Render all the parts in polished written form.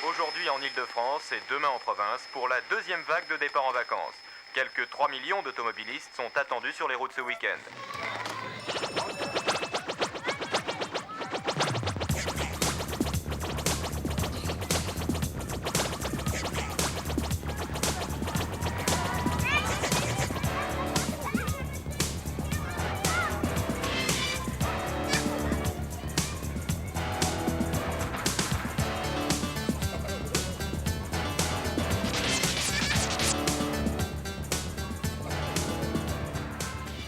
Aujourd'hui en Ile-de-France et demain en province pour la deuxième vague de départ en vacances. Quelques 3 millions d'automobilistes sont attendus sur les routes ce week-end.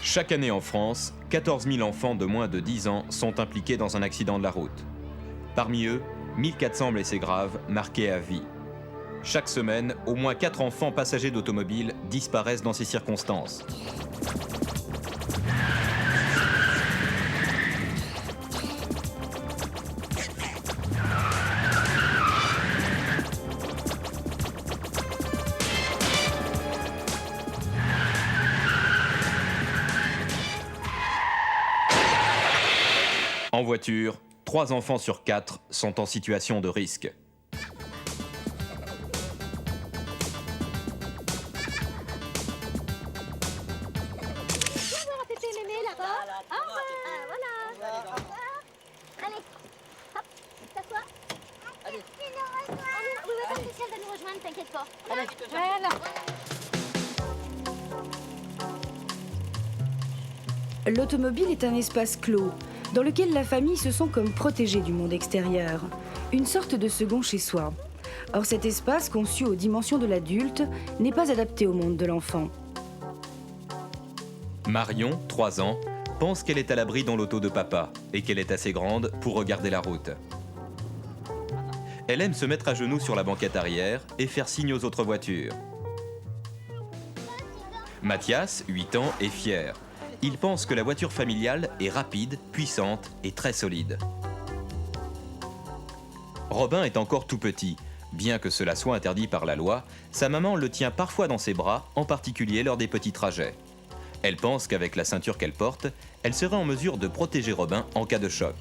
Chaque année en France, 14 000 enfants de moins de 10 ans sont impliqués dans un accident de la route. Parmi eux, 1400 blessés graves, marqués à vie. Chaque semaine, au moins 4 enfants passagers d'automobile disparaissent dans ces circonstances. En voiture, 3 enfants sur 4 sont en situation de risque. Bonjour Pépé Mémé là-bas. Voilà. Allez, hop, t'assois. Allez. Oui, oui, Cécile va nous rejoindre, t'inquiète pas. Voilà. L'automobile est un espace clos, dans lequel la famille se sent comme protégée du monde extérieur, une sorte de second chez soi. Or cet espace, conçu aux dimensions de l'adulte, n'est pas adapté au monde de l'enfant. Marion, 3 ans, pense qu'elle est à l'abri dans l'auto de papa et qu'elle est assez grande pour regarder la route. Elle aime se mettre à genoux sur la banquette arrière et faire signe aux autres voitures. Mathias, 8 ans, est fier. Il pense que la voiture familiale est rapide, puissante et très solide. Robin est encore tout petit. Bien que cela soit interdit par la loi, sa maman le tient parfois dans ses bras, en particulier lors des petits trajets. Elle pense qu'avec la ceinture qu'elle porte, elle serait en mesure de protéger Robin en cas de choc.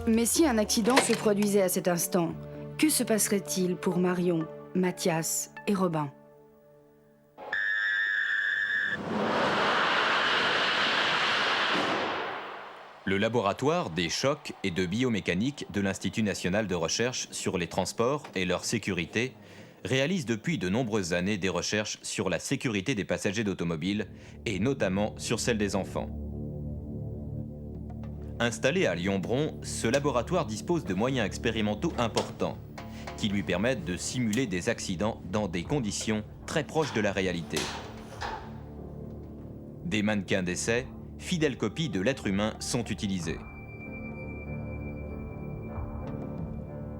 Mais si un accident se produisait à cet instant, que se passerait-il pour Marion, Mathias et Robin ? Le laboratoire des chocs et de biomécanique de l'Institut national de recherche sur les transports et leur sécurité réalise depuis de nombreuses années des recherches sur la sécurité des passagers d'automobile et notamment sur celle des enfants. Installé à Lyon-Bron, ce laboratoire dispose de moyens expérimentaux importants qui lui permettent de simuler des accidents dans des conditions très proches de la réalité. Des mannequins d'essai, fidèles copies de l'être humain, sont utilisés.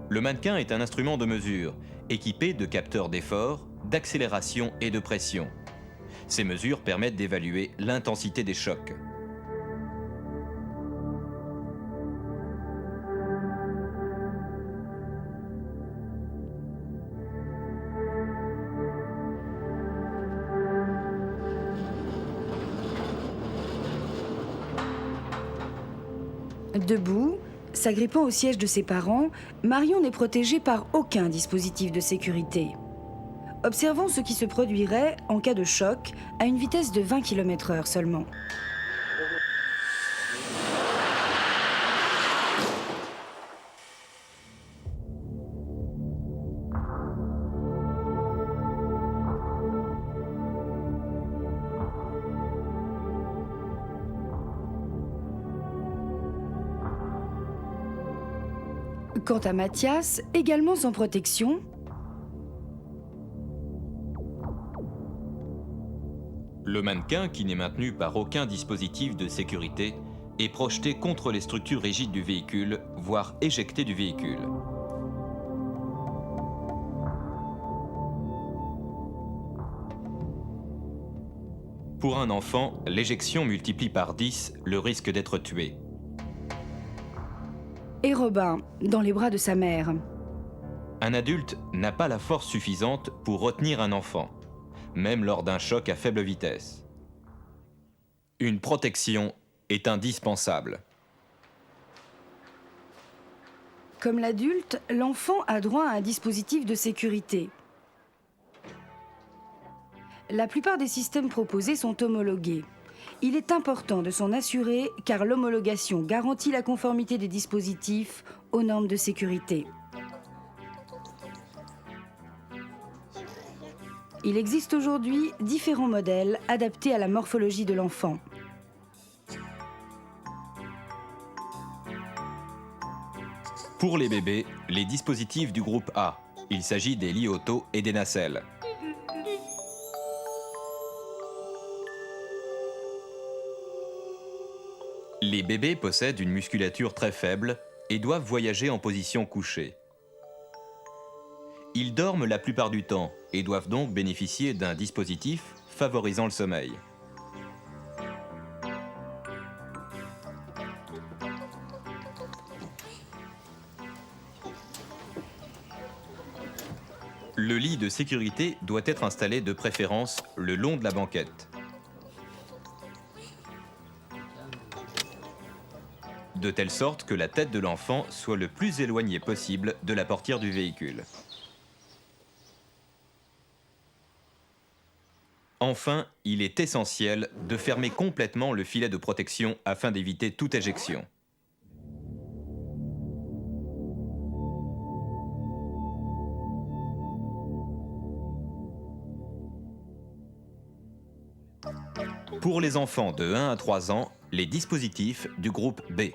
Le mannequin est un instrument de mesure, équipé de capteurs d'effort, d'accélération et de pression. Ces mesures permettent d'évaluer l'intensité des chocs. Debout, s'agrippant au siège de ses parents, Marion n'est protégée par aucun dispositif de sécurité. Observons ce qui se produirait en cas de choc à une vitesse de 20 km/h seulement. Quant à Mathias, également sans protection, le mannequin, qui n'est maintenu par aucun dispositif de sécurité, est projeté contre les structures rigides du véhicule, voire éjecté du véhicule. Pour un enfant, l'éjection multiplie par 10 le risque d'être tué. et Robin, dans les bras de sa mère. Un adulte n'a pas la force suffisante pour retenir un enfant, même lors d'un choc à faible vitesse. Une protection est indispensable. Comme l'adulte, l'enfant a droit à un dispositif de sécurité. La plupart des systèmes proposés sont homologués. Il est important de s'en assurer car l'homologation garantit la conformité des dispositifs aux normes de sécurité. Il existe aujourd'hui différents modèles adaptés à la morphologie de l'enfant. Pour les bébés, les dispositifs du groupe A. Il s'agit des lits auto et des nacelles. Les bébés possèdent une musculature très faible et doivent voyager en position couchée. Ils dorment la plupart du temps et doivent donc bénéficier d'un dispositif favorisant le sommeil. Le lit de sécurité doit être installé de préférence le long de la banquette. De telle sorte que la tête de l'enfant soit le plus éloignée possible de la portière du véhicule. Enfin, il est essentiel de fermer complètement le filet de protection afin d'éviter toute éjection. Pour les enfants de 1 à 3 ans, les dispositifs du groupe B.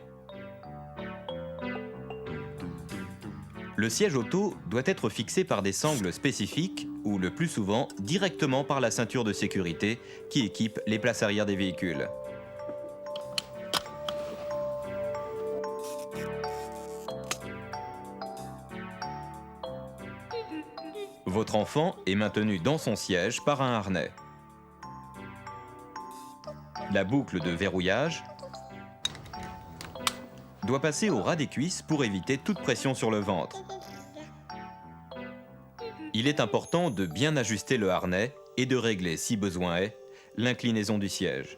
Le siège auto doit être fixé par des sangles spécifiques ou le plus souvent directement par la ceinture de sécurité qui équipe les places arrière des véhicules. Votre enfant est maintenu dans son siège par un harnais. La boucle de verrouillage doit passer au ras des cuisses pour éviter toute pression sur le ventre. Il est important de bien ajuster le harnais et de régler, si besoin est, l'inclinaison du siège.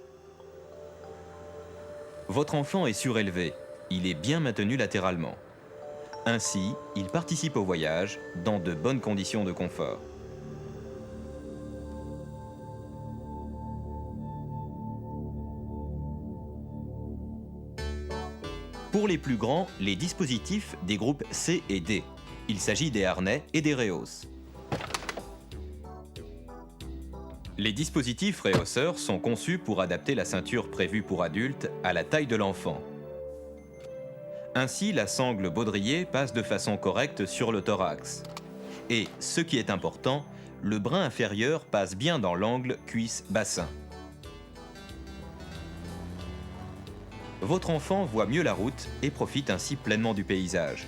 Votre enfant est surélevé, il est bien maintenu latéralement. Ainsi, il participe au voyage dans de bonnes conditions de confort. Pour les plus grands, les dispositifs des groupes C et D. Il s'agit des harnais et des réhausses. Les dispositifs réhausseurs sont conçus pour adapter la ceinture prévue pour adultes à la taille de l'enfant. Ainsi, la sangle baudrier passe de façon correcte sur le thorax. Et, ce qui est important, le brin inférieur passe bien dans l'angle cuisse-bassin. Votre enfant voit mieux la route et profite ainsi pleinement du paysage.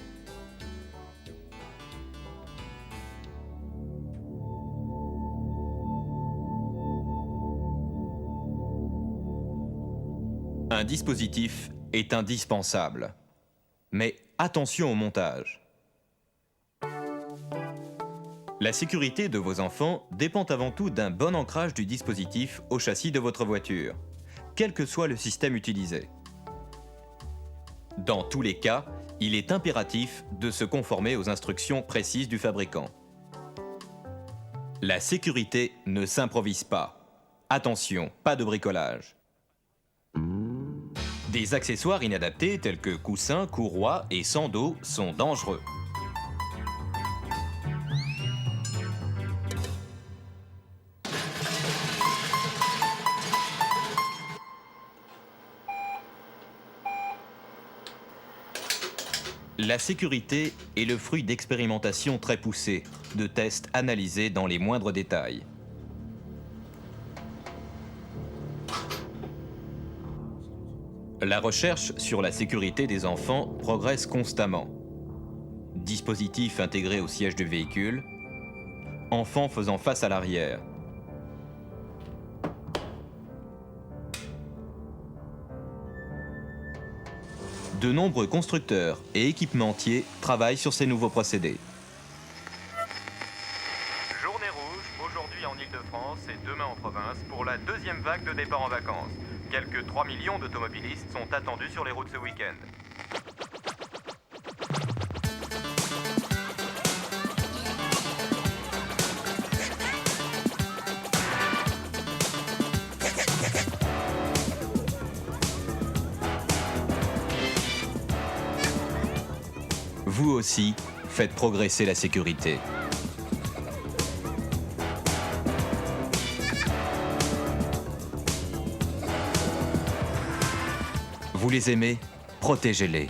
Un dispositif est indispensable. Mais attention au montage. La sécurité de vos enfants dépend avant tout d'un bon ancrage du dispositif au châssis de votre voiture, quel que soit le système utilisé. Dans tous les cas, il est impératif de se conformer aux instructions précises du fabricant. La sécurité ne s'improvise pas. Attention, pas de bricolage. Des accessoires inadaptés tels que coussins, courroies et sandaux sont dangereux. La sécurité est le fruit d'expérimentations très poussées, de tests analysés dans les moindres détails. La recherche sur la sécurité des enfants progresse constamment. Dispositifs intégrés au siège du véhicule, enfants faisant face à l'arrière. De nombreux constructeurs et équipementiers travaillent sur ces nouveaux procédés. Journée rouge, aujourd'hui en Ile-de-France et demain en province, pour la deuxième vague de départ en vacances. Quelques 3 millions d'automobilistes sont attendus sur les routes ce week-end. Vous aussi, faites progresser la sécurité. Vous les aimez? Protégez-les.